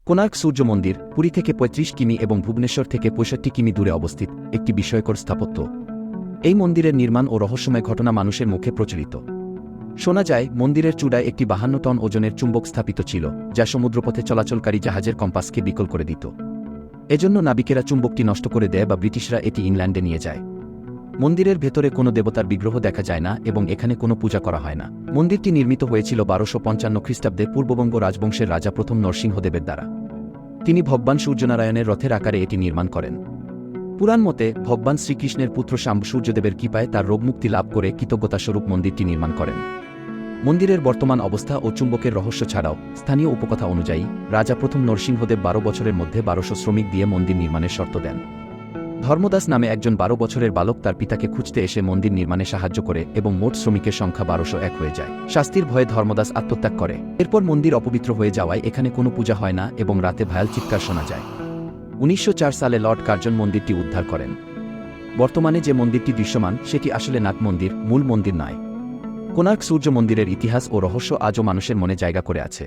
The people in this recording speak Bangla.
কোণার্ক সূর্য মন্দির পুরী থেকে ৩৫ কিমি এবং ভুবনেশ্বর থেকে ৬৫ কিমি দূরে অবস্থিত একটি বিস্ময়কর স্থাপত্য। এই মন্দিরের নির্মাণ ও রহস্যময় ঘটনা মানুষের মুখে প্রচলিত। শোনা যায়, মন্দিরের চূড়ায় একটি ৫২ টন ওজনের চুম্বক স্থাপিত ছিল, যা সমুদ্রপথে চলাচলকারী জাহাজের কম্পাসকে বিকল করে দিত। এজন্য নাবিকেরা চুম্বকটি নষ্ট করে দেয় বা ব্রিটিশরা এটি ইংল্যান্ডে নিয়ে যায়। মন্দিরের ভেতরে কোনো দেবতার বিগ্রহ দেখা যায় না এবং এখানে কোনো পূজা করা হয় না। মন্দিরটি নির্মিত হয়েছিল ১২৫৫ খ্রিস্টাব্দে পূর্ববঙ্গ রাজবংশের রাজা প্রথম নরসিংহদেবের দ্বারা। তিনি ভগবান সূর্যনারায়ণের রথের আকারে এটি নির্মাণ করেন। পুরাণ মতে, ভগবান শ্রীকৃষ্ণের পুত্র শাম্ব সূর্যদেবের কৃপায় তার রোগমুক্তি লাভ করে কৃতজ্ঞতাস্বরূপ মন্দিরটি নির্মাণ করেন। মন্দিরের বর্তমান অবস্থা ও চুম্বকের রহস্য ছাড়াও, স্থানীয় উপকথা অনুযায়ী, রাজা প্রথম নরসিংহদেব ১২ বছরের মধ্যে ১২০০ শ্রমিক দিয়ে মন্দির নির্মাণের শর্ত দেন। ধর্মদাস নামে একজন ১২ বছরের বালক তার পিতাকে খুঁজতে এসে মন্দির নির্মাণে সাহায্য করে এবং মোট শ্রমিকের সংখ্যা ১২০১ হয়ে যায়। শাস্তির ভয়ে ধর্মদাস আত্মত্যাগ করে। এরপর মন্দির অপবিত্র হয়ে যাওয়ায় এখানে কোনো পূজা হয় না এবং রাতে ভায়াল চিৎকার শোনা যায়। ১৯০৪ সালে লর্ড কার্জন মন্দিরটি উদ্ধার করেন। বর্তমানে যে মন্দিরটি দৃশ্যমান সেটি আসলে নাট মন্দির, মূল মন্দির নয়। কোণার্ক সূর্য মন্দিরের ইতিহাস ও রহস্য আজও মানুষের মনে জায়গা করে আছে।